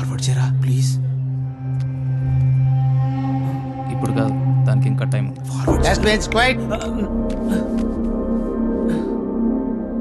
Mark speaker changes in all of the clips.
Speaker 1: Forward చేయరా please.
Speaker 2: ఇప్పుడు కాదు, దానికి ఇంకా టైం.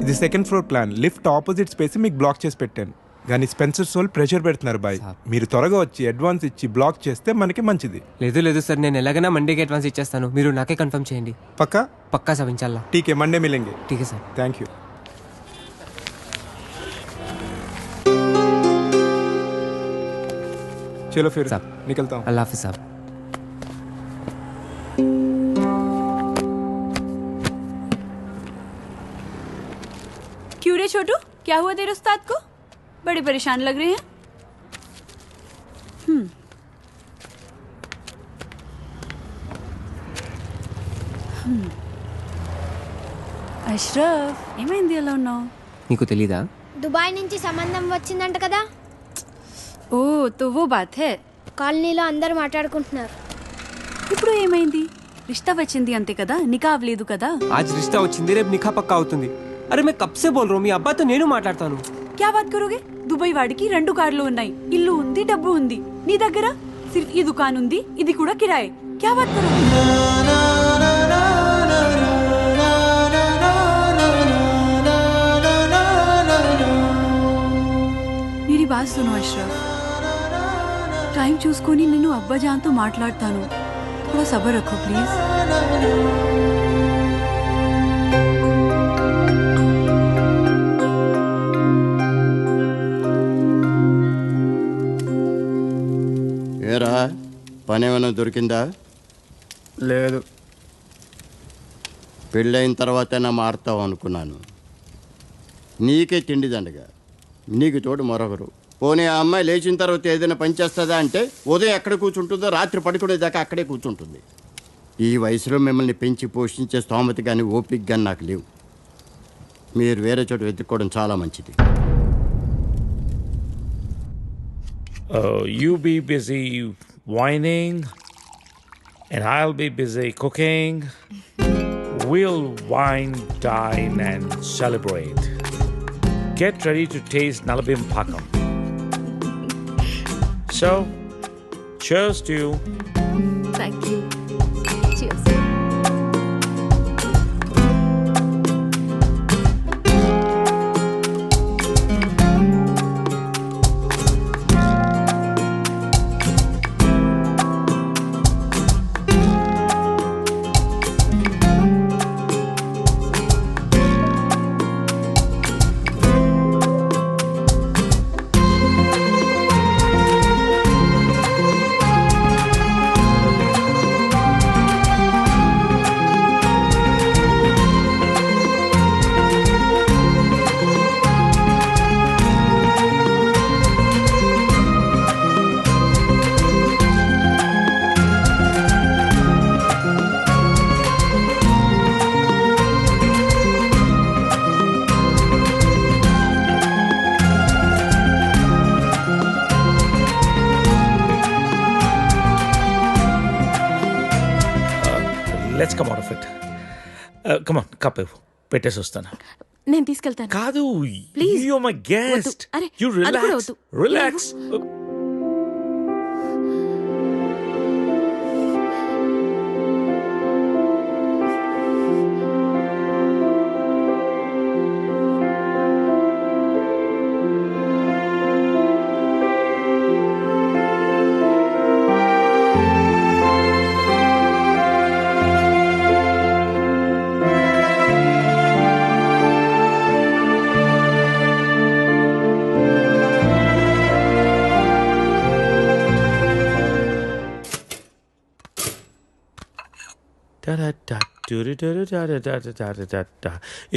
Speaker 3: ఇది second floor plan. Lift opposite space మీకు బ్లాక్ చేసి పెట్టాను, కానీ స్పెన్సర్ సోల్ ప్రెషర్ పెడుతున్నారు బాయ్. మీరు త్వరగా వచ్చి అడ్వాన్స్ ఇచ్చి బ్లాక్ చేస్తే మనకి మంచిది.
Speaker 4: లేదు సార్, నేను ఎలాగైనా మండేకి అడ్వాన్స్ ఇచ్చేస్తాను. మీరు నాకే కన్ఫర్మ్ చేయండి.
Speaker 3: పక్కా
Speaker 4: सब इंशाल्लाह.
Speaker 3: ठीक है, मंडे मिलेंगे.
Speaker 4: ठीक है सर.
Speaker 3: Thank you. चलो फिर
Speaker 4: साहब
Speaker 3: निकलता हूँ.
Speaker 4: अल्लाह हाफिज़ साहब.
Speaker 5: क्यों रे छोटू, क्या हुआ तेरे उस्ताद को? बड़े परेशान लग रहे हैं. అష్రఫ్, ఏమైంది అలా ఉన్నావు?
Speaker 4: నీకు తెలీదా?
Speaker 6: దుబాయ్ నుంచి సంబంధం వచ్చిందంట కదా.
Speaker 5: ఓ తో వో బాత్ హై.
Speaker 6: కాలనీలో అందరూ మాట్లాడుకుంటున్నారు.
Speaker 5: ఇప్పుడు ఏమైంది? రిష్తా వచ్చింది అంతే కదా, నికా అవ్వలేదు కదా.
Speaker 4: ఆజ్ రిష్తా వచ్చింది, రేపు నిఖా పక్కా అవుతుంది. అరే మే కబ్ సే బోల్ రहा हूं, మీ అబ్బాతో నేను మాట్లాడతాను.
Speaker 5: క్యా బాత్ కరోగే? దుబాయ్ వాడికి 2 కార్లు ఉన్నాయి, ఇల్లు ఉంది, డబ్బు ఉంది. నీ దగ్గర సిర్ఫ్ ఈ దుకాన్ ఉంది, ఇది కూడా కిరాయే. క్యా బాత్ కరోగే? मेरी बात सुनो अशरफ, टाइम చూసుకొని నేను అబ్బాజాన్తో మాట్లాడతాను. थोड़ा सब्र रखो प्लीज.
Speaker 7: ఏరా పని ఏమైనా దొరికిందా?
Speaker 4: లేదు.
Speaker 7: పెళ్ళైన తర్వాతైనా మారుతావు అనుకున్నాను. నీకే తిండి దండగా, నీకు తోడు మరొకరు. పోనీ ఆ అమ్మాయి లేచిన తర్వాత ఏదైనా పని చేస్తుందా అంటే ఉదయం ఎక్కడ కూర్చుంటుందో రాత్రి పడుకునేదాకా అక్కడే కూర్చుంటుంది. ఈ వయసులో మిమ్మల్ని పెంచి పోషించే స్తోమత కానీ ఓపిక కానీ నాకు లేవు. మీరు వేరే చోట వెతుక్కోవడం చాలా మంచిది.
Speaker 8: You be busy whining and I'll be busy cooking. We'll wine, dine and celebrate. Get ready to taste Nalabim Pakam. So, cheers to you.
Speaker 5: Thank you. Cheers.
Speaker 8: Let's come out of it. Come on, cup పెట్టేసి వస్తాను.
Speaker 5: నేను తీసుకెళ్తాను.
Speaker 8: కాదు,
Speaker 5: please.
Speaker 8: you're my guest.
Speaker 5: అరే,
Speaker 8: You
Speaker 5: అది కూడా
Speaker 8: relax.
Speaker 5: వద్దు.
Speaker 8: Relax.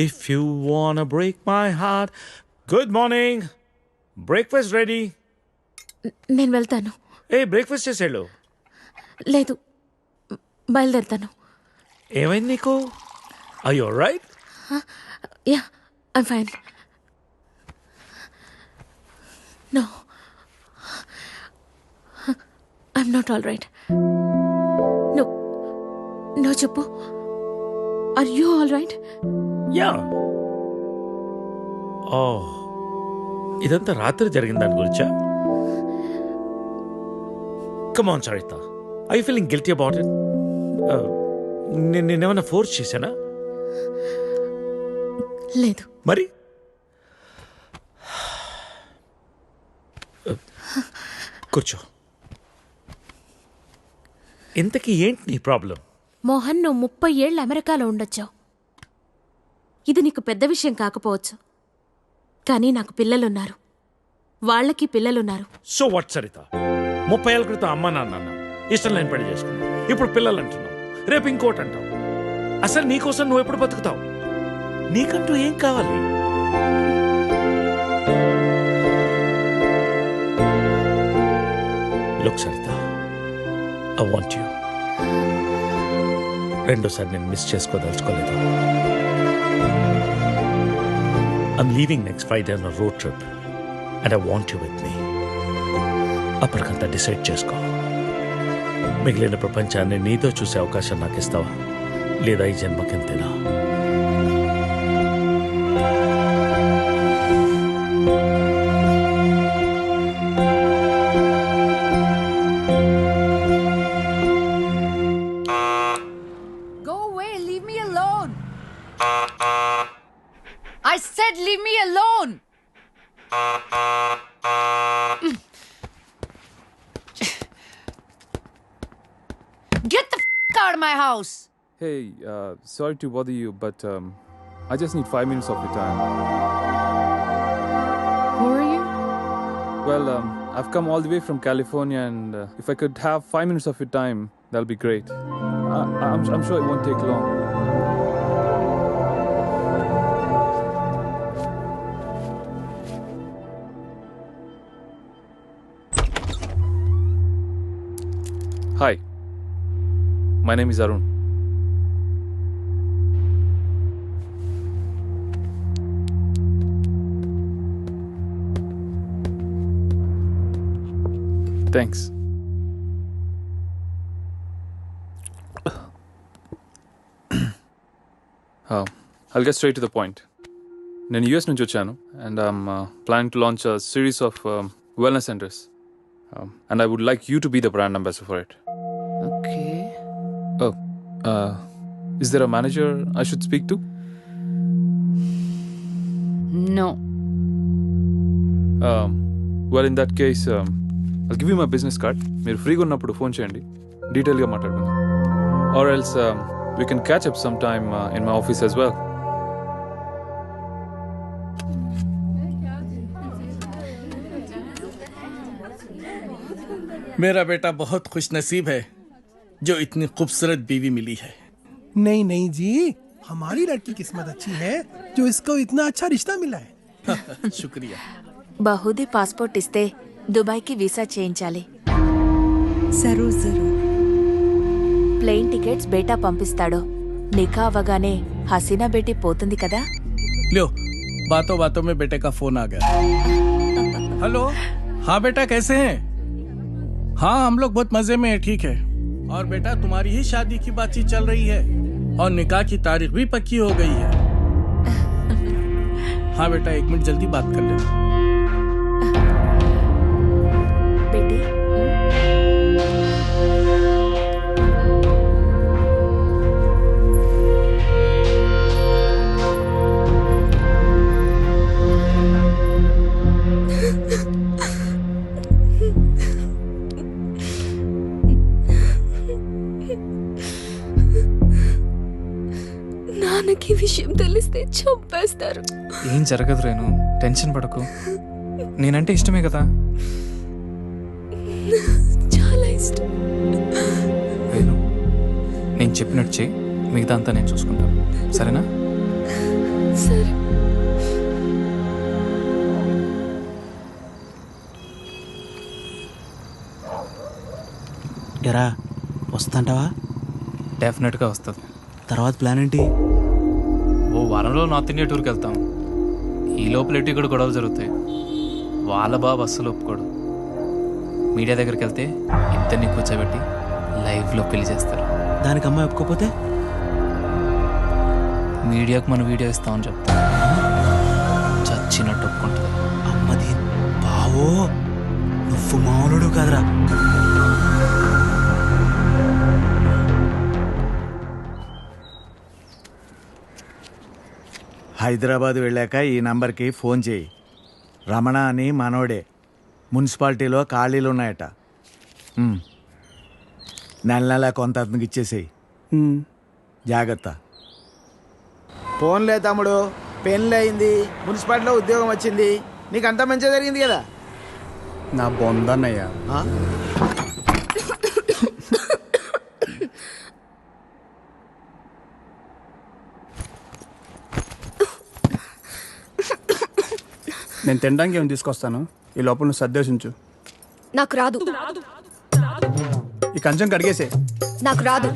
Speaker 8: If you wanna break my heart. Good morning. Breakfast ready.
Speaker 5: నేను వెళ్తాను.
Speaker 8: బ్రేక్ఫాస్ట్ చేసేళ్ళు.
Speaker 5: లేదు, బయలుదేరుతాను.
Speaker 8: ఏమైంది నీకు? Are you alright?
Speaker 5: Yeah, I'm fine. No, I'm not all right. No no చెప్పు. Are you all right?
Speaker 8: Yeah. ఇదంతా రాత్రి జరిగిన దాని గురించా? Come on, Sarita. Are you feeling guilty about it? నేనేమైనా ఫోర్స్ చేశానా?
Speaker 1: లేదు.
Speaker 8: మరి కూర్చో. ఇంతకీ ఏంటి నీ ప్రాబ్లం?
Speaker 1: మోహన్, నువ్వు 30 ఏళ్ళు అమెరికాలో ఉండొచ్చావు. ఇది నీకు పెద్ద విషయం కాకపోవచ్చు, కానీ నాకు పిల్లలున్నారు, వాళ్ళకి పిల్లలున్నారు.
Speaker 8: So what Saritha? 30 ఏళ్ళ క్రితం అమ్మ నాన్న అన్నావు, ఇష్టం లేని పెళ్లి చేసుకున్నావు, ఇప్పుడు పిల్లలు అంటున్నావు, రేపు ఇంకోటి అంటావు. అసలు నీకోసం నువ్వు ఎప్పుడు బతుకుతావు? నీకంటూ ఏం కావాలి? Look Saritha, I want you. రెండోసారి నేను miss చేసుకోదలుచుకోలేదు. I'm leaving next Friday on a road trip and I want you with me. అప్పటికంతా డిసైడ్ చేసుకో. మిగిలిన ప్రపంచాన్ని నీతో చూసే అవకాశం నాకు ఇస్తావా, లేదా ఈ జన్మకింతేనా?
Speaker 5: Go away, leave me alone. I said leave me alone. Get the out of my house.
Speaker 9: Hey, sorry to bother you, but I just need 5 minutes of your time.
Speaker 5: Who are you?
Speaker 9: Well, I've come all the way from California, and if I could have 5 minutes of your time, that'll be great. I'm sure it won't take long. Hi, my name is Arun. Thanks. I'll get straight to the point. నేను US నుంచి వచ్చాను, and I'm planning to launch a series of wellness centers. And I would like you to be the brand ambassador for it.
Speaker 2: Okay.
Speaker 9: Oh, is there a manager I should speak to?
Speaker 5: No.
Speaker 9: Well, in that case, I'll give you my business card. మీరు ఫ్రీగా ఉన్నప్పుడు phone చేయండి, డీటెయిల్గా మాట్లాడుకుందాం. Or else we can catch up sometime in my office as well.
Speaker 10: मेरा बेटा बहुत खुशनसीब है जो इतनी खूबसूरत बीवी मिली है।
Speaker 11: नहीं नहीं जी, हमारी लड़की किस्मत अच्छी है जो इसको इतना अच्छा रिश्ता मिला है।
Speaker 10: शुक्रिया।
Speaker 1: బహుదీ పాస్పోర్ట్ ఇస్తే దుబాయ్కి వీసా చేయించాలి.
Speaker 5: जरूर जरूर.
Speaker 1: ప్లేన్ టికెట్స్ బేటా పంపిస్తాడు. నికా అవగానే హసీనా బేటీ పోతుంది కదా.
Speaker 10: लो, बातों बातों में बेटे का फोन आ गया। हेलो, हाँ बेटा कैसे हैं? हाँ हम लोग बहुत मजे में हैं, ठीक है। और बेटा तुम्हारी ही शादी की बातचीत चल रही है और निकाह की तारीख भी पक्की हो गई है। हाँ बेटा 1 मिनट जल्दी बात कर लेना।
Speaker 1: బేటీ, నాన్నకి విషయం తెలిస్తే చంపేస్తారు.
Speaker 2: ఏం జరగదు రేణు, టెన్షన్ పడకు. నేనంటే ఇష్టమే కదా.
Speaker 1: చాలా ఇష్టం.
Speaker 2: రేణు, నేను చెప్పినట్టు చెయ్యి, మిగతా అంతా నేను చూసుకుంటాను, సరేనా?
Speaker 1: సరే.
Speaker 12: ఎరా వస్తుంటావా?
Speaker 2: డెఫినెట్గా వస్తుంది.
Speaker 12: తర్వాత ప్లాన్ ఏంటి?
Speaker 2: ఓ వారంలో నార్త్ ఇండియా టూర్కి వెళ్తాం. ఈ లోపల ఎటు ఇక్కడ గొడవలు జరుగుతాయి. వాళ్ళ బాబు అస్సలు ఒప్పుకోడు. మీడియా దగ్గరికి వెళ్తే ఇద్దరిని కూర్చోబెట్టి లైవ్లో పెళ్లి చేస్తారు.
Speaker 12: దానికి అమ్మాయి ఒప్పుకోపోతే
Speaker 2: మీడియాకు మన వీడియో ఇస్తామని చెప్తా. చచ్చినట్టు ఒప్పుకుంటుంది.
Speaker 12: అమ్మది బావో, నువ్వు మామూలుడు కాదురా.
Speaker 13: హైదరాబాద్ వెళ్ళాక ఈ నంబర్కి ఫోన్ చేయి. రమణ అని మనోడే. మున్సిపాలిటీలో ఖాళీలు ఉన్నాయట. నెల నెల కొంత అతనికి ఇచ్చేసేయి. జాగ్రత్త.
Speaker 14: ఫోన్లే తమ్ముడు, పెళ్ళి అయింది, మున్సిపాలిటీలో ఉద్యోగం వచ్చింది, నీకు అంతా మంచిగా జరిగింది కదా.
Speaker 10: నా బొందన్నయ్య. నేను తినడానికి ఏమి తీసుకొస్తాను, ఈ లోపల నువ్వు సర్దేశించు.
Speaker 15: నాకు రాదు.
Speaker 10: ఈ కంచం కడిగేసే.
Speaker 15: నాకు రాదు.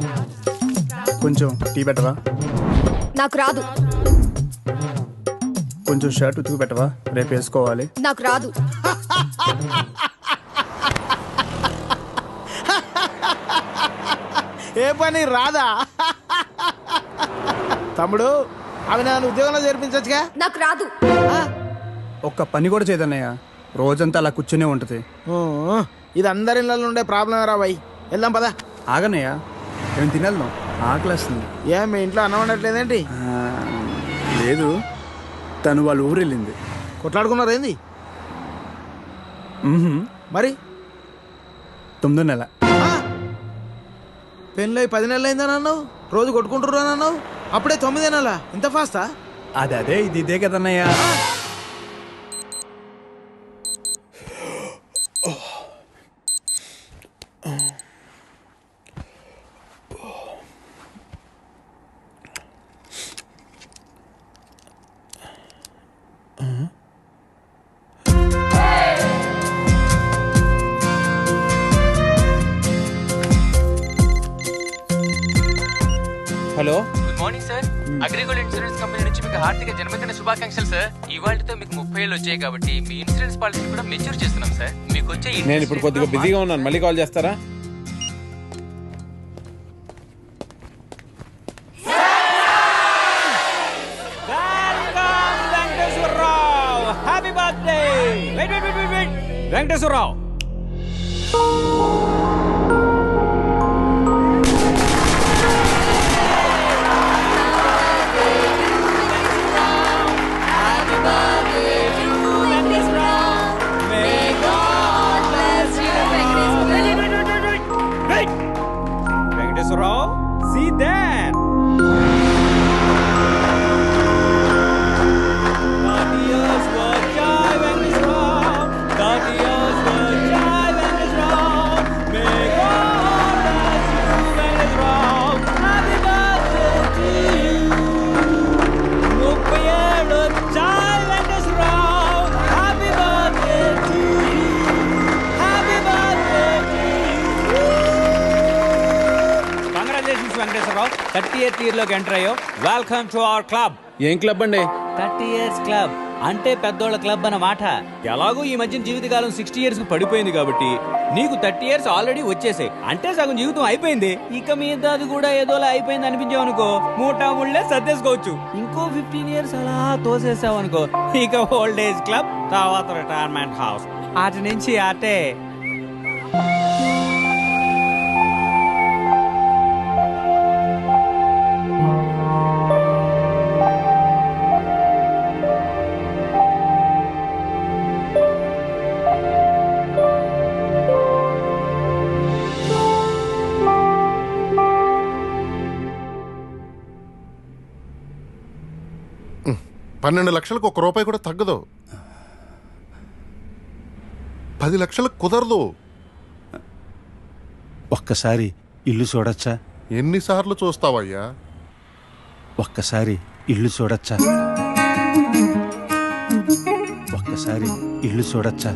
Speaker 10: కొంచెం టీ పెట్టవా?
Speaker 15: నాకు రాదు.
Speaker 10: కొంచెం షర్ట్ ఉతుకు పెట్టవా, రేపు వేసుకోవాలి.
Speaker 15: నాకు రాదు.
Speaker 14: ఏ పని రాదా? తమ్ముడు, అవి నన్ను ఉద్యోగంలో చేర్పించచ్చుగా.
Speaker 15: నాకు రాదు.
Speaker 10: ఒక్క పని కూడా చేయదన్నయ్య, రోజంతా అలా కూర్చునే ఉంటుంది.
Speaker 14: ఇది అందరి ఇళ్ళలో ఉండే ప్రాబ్లం రా బాయ్. వెళ్దాం పదా.
Speaker 10: ఆగన్నయ్య, నేను తినేద్దాం, ఆకలేస్తుంది.
Speaker 14: ఏ మీ ఇంట్లో అన్నం వండట్లేదేంటి?
Speaker 10: లేదు, తను వాళ్ళ ఊరు వెళ్ళింది.
Speaker 14: కొట్లాడుకున్నారు ఏంది? మరి
Speaker 10: 9వ నెల.
Speaker 14: పెళ్ళి 10 నెలలు అయిందని అన్నావు, రోజు కొట్టుకుంటుర్రు అని అన్నావు, అప్పుడే 9 నెలలా? ఇంత ఫాస్టా?
Speaker 10: అదే ఇదే కదన్నయ్య.
Speaker 2: Hello, good morning sir. Agrigold insurance company నుంచి మీకు హార్దిక జన్మదిన శుభాకాంక్షలు సార్. ఇవాళతో మీకు 30 ఏళ్ళు వచ్చాయి కాబట్టి మీ ఇన్సూరెన్స్ పాలసీ కూడా మెచ్యూర్ చేస్తున్నాం సార్. మీకు వచ్చే
Speaker 16: నేను ఇప్పుడు కొద్దిగా బిజీగా ఉన్నాను, మళ్ళీ కాల్ చేస్తారా?
Speaker 4: Happy birthday. Venkateswara Rao. Venkateswara Rao, see that. Venkateswara Rao 30th ఇయర్లోకి ఎంటర్ అయ్యో. Welcome to our club.
Speaker 16: ఏం క్లబ్ అండి?
Speaker 4: 30 years క్లబ్ అంటే పెద్దోళ్ళ క్లబ్ అన్నమాట. ఎలాగో ఈ మధ్య జీవితకాలం 60 years కు పడిపోయింది కాబట్టి నీకు 30 years ఆల్రెడీ వచ్చేసాయి. అంటే సగం జీవితం అయిపోయింది. ఇక మీద అది కూడా ఏదోలా అయిపోయింది అనిపించావు అనుకో, మూటా ముళ్ళే సర్దేసుకోవచ్చు. ఇంకో 15 years అలా తోసేసావు అనుకో, ఇక ఓల్డ్ ఏజ్ క్లబ్, తర్వాత రిటైర్మెంట్ హౌస్, అటు నుంచి అటే.
Speaker 17: $12 లక్షలకు ₹1 కూడా తగ్గదు. 10 లక్షలకు కుదరదు.
Speaker 12: ఒక్కసారి ఇల్లు చూడొచ్చా?
Speaker 17: ఎన్నిసార్లు చూస్తావయ్యా?
Speaker 12: ఒక్కసారి ఇల్లు చూడొచ్చా? ఒక్కసారి ఇల్లు చూడొచ్చా?